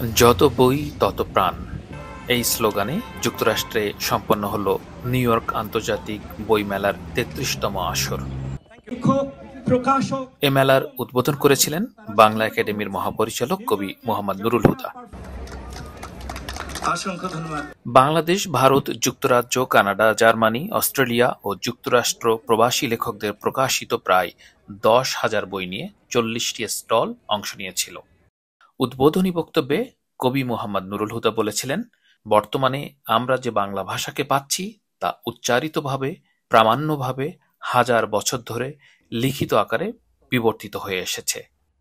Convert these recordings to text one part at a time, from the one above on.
যত বই তত প্রাণ এই স্লোগানে যুক্তরাষ্ট্রে সম্পন্ন হল নিউ ইয়র্ক আন্তর্জাতিক বইমেলার ৩৩তম আসর। এ মেলার উদ্বোধন করেছিলেন বাংলা একাডেমির মহাপরিচালক কবি মোহাম্মদ নুরুল হুদা। বাংলাদেশ, ভারত, যুক্তরাজ্য, কানাডা, জার্মানি, অস্ট্রেলিয়া ও যুক্তরাষ্ট্র প্রবাসী লেখকদের প্রকাশিত প্রায় ১০,০০০ বই নিয়ে ৪০টি স্টল অংশ নিয়েছিল। উদ্বোধনী বক্তব্যে কবি মোহাম্মদ নুরুল হুদা বলেছিলেন, বর্তমানে আমরা যে বাংলা ভাষাকে পাচ্ছি তা উচ্চারিতভাবে, প্রামাণ্যভাবে হাজার বছর ধরে লিখিত আকারে বিবর্তিত হয়ে এসেছে।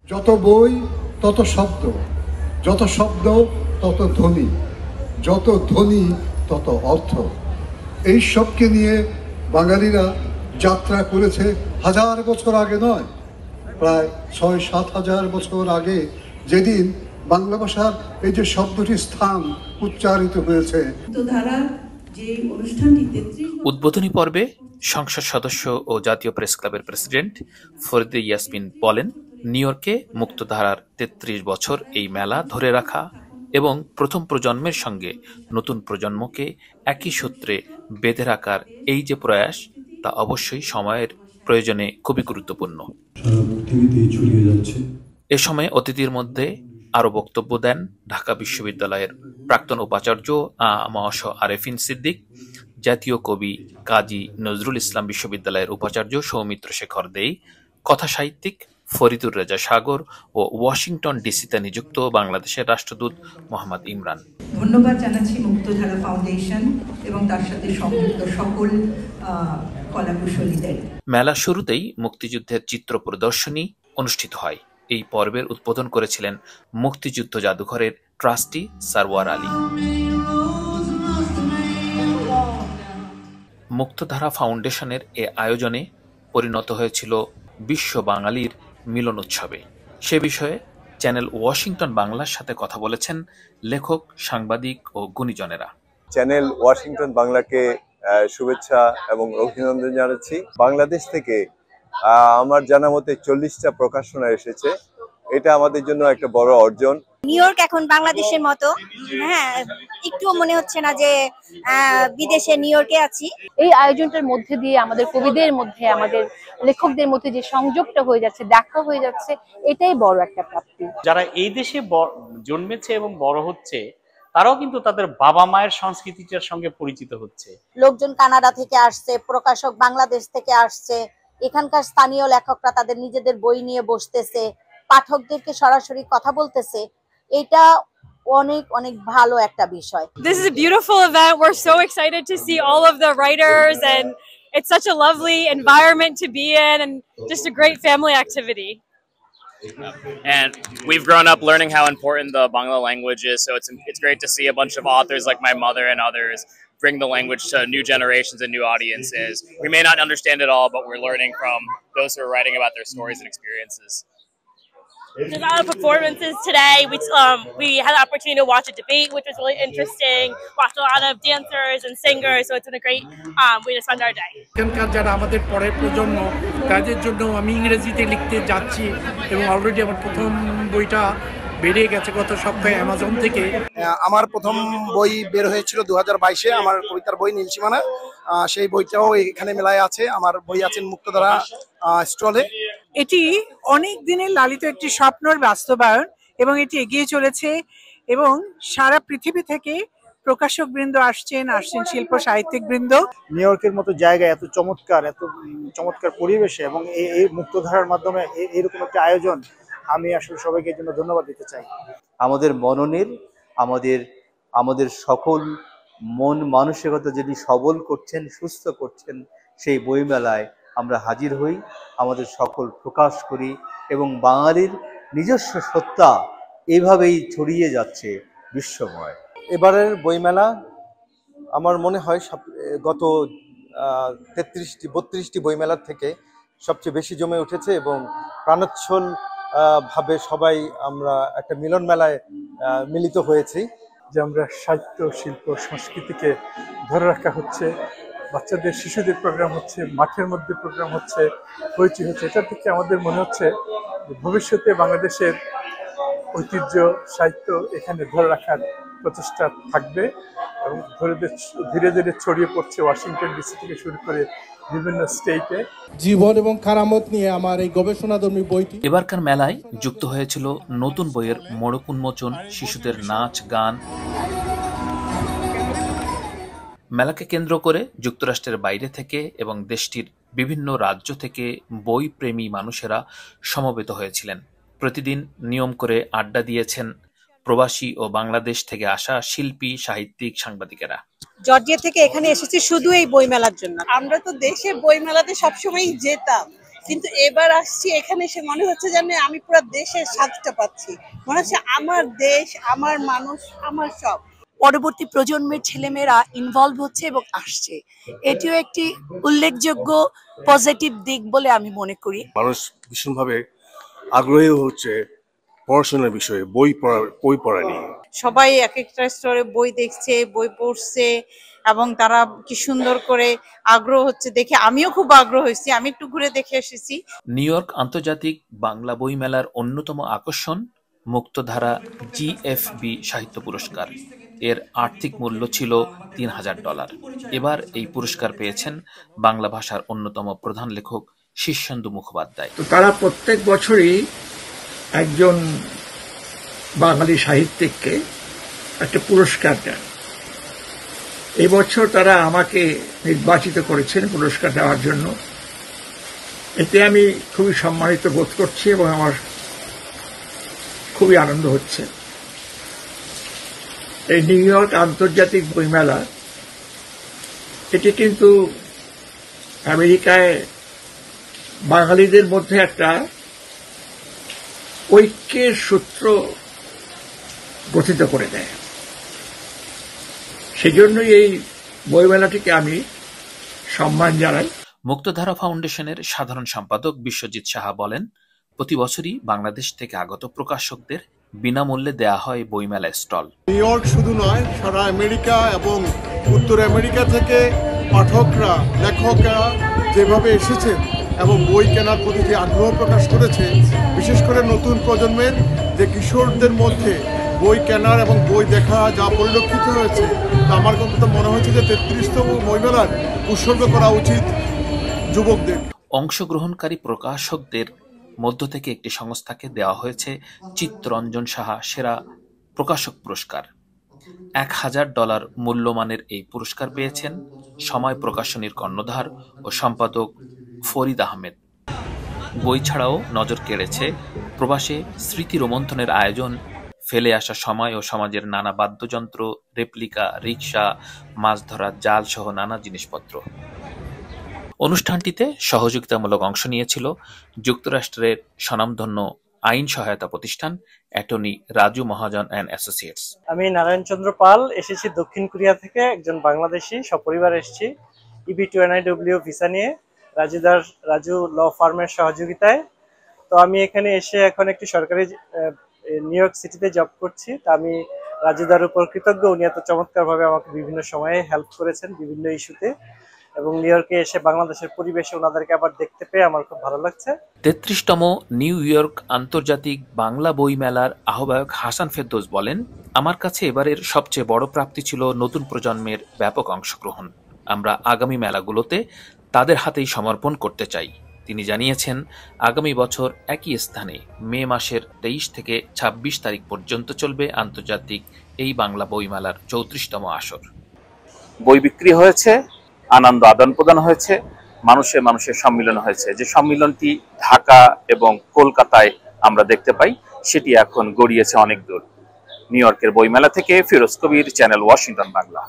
যত বই তত শব্দ, যত শব্দ তত ধ্বনি, যত ধ্বনি তত অর্থ। এই সবকে নিয়ে বাঙালিরা যাত্রা করেছে হাজার বছর আগে নয়, প্রায় ৬-৭ হাজার বছর আগে, যেদিন বাংলা ভাষার এই যে শব্দটি স্থান উচ্চারিত হয়েছে। উদ্বোধনী পর্বে সংসদ সদস্য ও জাতীয় প্রেস ক্লাবের প্রেসিডেন্ট ফরিদা ইয়াসমিন বলেন, নিউ ইয়র্কে মুক্তধারার ৩৩ বছর এই মেলা ধরে রাখা এবং প্রথম প্রজন্মের সঙ্গে নতুন প্রজন্মকে একই সূত্রে বেঁধে রাখার এই যে প্রয়াস, তা অবশ্যই সময়ের প্রয়োজনে খুবই গুরুত্বপূর্ণ। এ সময় অতিথির মধ্যে আরও বক্তব্য দেন ঢাকা বিশ্ববিদ্যালয়ের প্রাক্তন উপাচার্য মহাশ আরেফিন সিদ্দিক, জাতীয় কবি কাজী নজরুল ইসলাম বিশ্ববিদ্যালয়ের উপাচার্য সৌমিত্র শেখর দেই, কথাসাহিত্যিক ফরিদুর রেজা সাগর ও ওয়াশিংটন ডিসিতে নিযুক্ত বাংলাদেশের রাষ্ট্রদূত মোহাম্মদ ইমরান। ধন্যবাদ জানাচ্ছি মুক্তধারা ফাউন্ডেশন এবং তার সাথে সংযুক্ত সকল কলাকুশলীদের। মেলার শুরুতেই মুক্তিযুদ্ধের চিত্র প্রদর্শনী অনুষ্ঠিত হয়। এই পর্বের উদ্বোধন করেছিলেন মুক্তিযুদ্ধ জাদুঘরের ট্রাস্টি সারওয়ার আলী। মুক্তধারা ফাউন্ডেশনের এ আয়োজনে পরিণত হয়েছিল বিশ্ব বাঙালির মিলন উৎসবে। সে বিষয়ে চ্যানেল ওয়াশিংটন বাংলার সাথে কথা বলেছেন লেখক, সাংবাদিক ও গুণীজনেরা। চ্যানেল ওয়াশিংটন বাংলাকে শুভেচ্ছা এবং অভিনন্দন জানাচ্ছি। বাংলাদেশ থেকে আমার জানা মতে 40টা প্রকাশনা এসেছে। এটা আমাদের জন্য একটা বড় অর্জন। নিউ ইয়র্ক এখন বাংলাদেশের মতো, হ্যাঁ, একটুও মনে হচ্ছে না যে বিদেশে নিউ ইয়র্কে আছি। এই আয়োজনটার মধ্যে দিয়ে আমাদের কবিদের মধ্যে, আমাদের লেখকদের মধ্যে যে সংযোগটা হয়ে যাচ্ছে, দেখা হয়ে যাচ্ছে, এটাই বড় একটা প্রাপ্তি। যারা এই দেশে জন্মেছে এবং বড় হচ্ছে, তারাও কিন্তু তাদের বাবা মায়ের সংস্কৃতিটার সঙ্গে পরিচিত হচ্ছে। লোকজন কানাডা থেকে আসছে, প্রকাশক বাংলাদেশ থেকে আসছে, এখানকার স্থানীয় লেখকরা তাদের নিজেদের বই নিয়ে বসতেছে, পাঠকদেরকে সরাসরি কথা বলতেছে। এটা অনেক অনেক ভালো একটা বিষয়। This is a beautiful event. We're so excited to see all of the writers, and it's such a lovely environment to be in, and just a great family activity. And we've grown up learning how important the Bangla language is, so it's great to see a bunch of authors like my mother and others bring the language to new generations and new audiences. We may not understand it all, but we're learning from those who are writing about their stories and experiences. There's a lot of performances today. We had the opportunity to watch a debate, which was really interesting. Watched a lot of dancers and singers, so it's been a great way to spend our day. এখানকার যারা আমাদের পরের প্রজন্ম, তাদের জন্য আমি ইংরেজিতে লিখতে যাচ্ছি এবং অলরেডি আমার প্রথম বইটা বেরিয়ে গেছে গত সপ্তাহে অ্যামাজন থেকে। আমার প্রথম বই বের হয়েছিল 2022-এ, আমার কবিতার বই নীলসীমানা। সেই বইটাও এখানে মেলায় আছে। আমার বই আছেন মুক্তধারা স্টলে। এটি অনেক দিনের লালিত একটি স্বপ্নের বাস্তবায়ন এবং এটি এগিয়ে চলেছে এবং সারা পৃথিবী থেকে প্রকাশক বৃন্দ আসছেন শিল্প সাহিত্যিক বৃন্দ। নিউ ইয়র্কের মতো জায়গায় এত চমৎকার পরিবেশে এবং এই মুক্তধারার মাধ্যমে এরকম একটা আয়োজন, আমি আসলে সবাইকে জন্য ধন্যবাদ দিতে চাই। আমাদের মননের, আমাদের সকল মন মানসিকতা যিনি সবল করছেন, সুস্থ করছেন, সেই বইমেলায় আমরা হাজির হই, আমাদের সকল প্রকাশ করি এবং বাঙালির নিজস্ব সত্তা এইভাবেই ছড়িয়ে যাচ্ছে বিশ্বময়। এবারের বইমেলা আমার মনে হয় গত 32টি বইমেলার থেকে সবচেয়ে বেশি জমে উঠেছে এবং প্রাণোচ্ছল ভাবে সবাই আমরা একটা মিলন মেলায় মিলিত হয়েছি। যে আমরা সাহিত্য, শিল্প, সংস্কৃতিকে ধরে রাখা হচ্ছে, বাচ্চাদের শিশুদের প্রোগ্রাম হচ্ছে, মাঠের মধ্যে প্রোগ্রাম হচ্ছে, হইচই হচ্ছে। এটা থেকে আমাদের মনে হচ্ছে ভবিষ্যতে বাংলাদেশের ঐতিহ্য সাহিত্য এখানে ধরে রাখার প্রচেষ্টা থাকবে এবং ধীরে ধীরে ছড়িয়ে পড়ছে ওয়াশিংটন ডিসি থেকে শুরু করে বিভিন্ন স্টেটে। জীবন এবং কারামত নিয়ে আমার এই গবেষণাধর্মী বইটি। এবারকার মেলায় যুক্ত হয়েছিল নতুন বইয়ের মোড়ক উন্মোচন, শিশুদের নাচ গান। মেলাকে কেন্দ্র করে যুক্তরাষ্ট্রের বাইরে থেকে এবং দেশটির বিভিন্ন রাজ্য থেকে বই প্রেমী মানুষেরা সমবেত হয়েছিলেন। প্রতিদিন নিয়ম করে আড্ডা দিয়েছেন প্রবাসী ও বাংলাদেশ থেকে আসা শিল্পী, সাহিত্যিক, সাংবাদিকেরা। জর্জিয়া থেকে এখানে এসেছি শুধু এই বই মেলার জন্য। আমরা তো দেশে বই মেলাতে সবসময়ই যেতাম, কিন্তু এবার আসছি এখানে এসে মনে হচ্ছে যেন আমি পুরো দেশের স্বাদটা পাচ্ছি। মনে হচ্ছে আমার দেশ, আমার মানুষ, আমার সব। পরবর্তী প্রজন্মের ছেলেমেয়েরা ইনভলভ হচ্ছে এবং আসছে, এটিও একটি উল্লেখযোগ্য পজিটিভ দিক বলে আমি মনে করি। মানুষ ভীষণভাবে আগ্রহী হচ্ছে পড়াশোনার বিষয়ে, বই পড়া নিয়ে। সবাই এক একটা স্টোরে বই দেখছে, বই পড়ছে এবং তারা কি সুন্দর করে আগ্রহ হচ্ছে দেখে আমিও খুব আগ্রহ হয়েছি। আমি একটু ঘুরে দেখে এসেছি। নিউ ইয়র্ক আন্তর্জাতিক বাংলা বই মেলার অন্যতম আকর্ষণ মুক্তধারা GFB সাহিত্য পুরস্কার। এর আর্থিক মূল্য ছিল $3000। এবার এই পুরস্কার পেয়েছেন বাংলা ভাষার অন্যতম প্রধান লেখক শীর্ষেন্দু মুখোপাধ্যায়। তারা প্রত্যেক বছরই একজন বাঙালি সাহিত্যিককে একটা পুরস্কার দেন। এবছর তারা আমাকে নির্বাচিত করেছেন পুরস্কার দেওয়ার জন্য। এতে আমি খুবই সম্মানিত বোধ করছি এবং আমার খুবই আনন্দ হচ্ছে। এই নিউ ইয়র্ক আন্তর্জাতিক বইমেলা এটি কিন্তু আমেরিকায় বাঙালিদের মধ্যে একটা ঐক্যের সূত্র গঠিত করে দেয়। সেজন্যই এই বইমেলাটিকে আমি সম্মান জানাই। মুক্তধারা ফাউন্ডেশনের সাধারণ সম্পাদক বিশ্বজিৎ সাহা বলেন, প্রতি বছরই বাংলাদেশ থেকে আগত প্রকাশকদের বিনামূল্যে দেয়া হয় বইমেলা স্টল। নিউ ইয়র্ক শুধু নয়, সারা আমেরিকা এবং উত্তর আমেরিকা থেকে পাঠকরা, লেখকরা যেভাবে এসেছেন এবং বই কেনার প্রতি যে আগ্রহ প্রকাশ করেছে, বিশেষ করে নতুন প্রজন্মের যে কিশোরদের মধ্যে বই কেনার এবং বই দেখা যা পরিলক্ষিত হয়েছে, আমার কিন্তু মনে হচ্ছে যে 33তম বইমেলার উৎসর্গ করা উচিত যুবকদের। অংশগ্রহণকারী প্রকাশকদের মধ্য থেকে একটি সংস্থাকে দেওয়া হয়েছে চিত্তরঞ্জন সাহা সেরা প্রকাশক পুরস্কার। $1000 মূল্যমানের এই পুরস্কার পেয়েছেন সময় প্রকাশনীর কর্ণধার ও সম্পাদক ফরিদ আহমেদ। বই ছাড়াও নজর কেড়েছে প্রবাসে স্মৃতি রোমন্থনের আয়োজন, ফেলে আসা সময় ও সমাজের নানা বাদ্যযন্ত্র, রেপ্লিকা, রিকশা, মাছ ধরার জাল সহ নানা জিনিসপত্র। অনুষ্ঠানটিতে সহযোগিতামূলক অংশ নিয়েছিল যুক্তরাষ্ট্রের স্বনামধন্য আইন সহায়তা প্রতিষ্ঠান attorney Raju Mahajan and associates. আমি নারায়ণ চন্দ্র পাল, এসেছি দক্ষিণ কোরিয়া থেকে, একজন বাংলাদেশি, সপরিবার এসেছি EB-2NIW ভিসা নিয়ে রাজু ল ফার্মের সহযোগিতায়। তো আমি এখানে এসে এখন একটি সরকারি নিউ ইয়র্ক সিটিতে জব করছি। তা আমি রাজুদার উপর কৃতজ্ঞ, উনি এত চমৎকারভাবে আমাকে বিভিন্ন সময়ে হেল্প করেছেন বিভিন্ন ইস্যুতে, এবং নিউ ইয়র্কে এসে বাংলাদেশের পরিবেশে ওনাদেরকে আবার দেখতে পেয়ে আমার খুব ভালো লাগছে। 33তম নিউ ইয়র্ক আন্তর্জাতিক বাংলা বই মেলার আহ্বায়ক হাসান ফেরদৌস বলেন, আমার কাছে এবারের সবচেয়ে বড় প্রাপ্তি ছিল নতুন প্রজন্মের ব্যাপক অংশগ্রহণ। আমরা আগামী মেলাগুলোতে তাদের হাতেই সমর্পণ করতে চাই। তিনি জানিয়েছেন, আগামী বছর একই স্থানে মে মাসের 23 থেকে 26 তারিখ পর্যন্ত চলবে আন্তর্জাতিক এই বাংলা বইমেলার 34তম আসর। বই বিক্রি হয়েছে, আনন্দ আদান প্রদান হয়েছে, মানুষের সম্মিলন হয়েছে। যে সম্মিলনটি ঢাকা এবং কলকাতায় আমরা দেখতে পাই, সেটি এখন গড়িয়েছে অনেক দূর। নিউ ইয়র্কের বইমেলা থেকে ফিরোজ কবির, চ্যানেল ওয়াশিংটন বাংলা।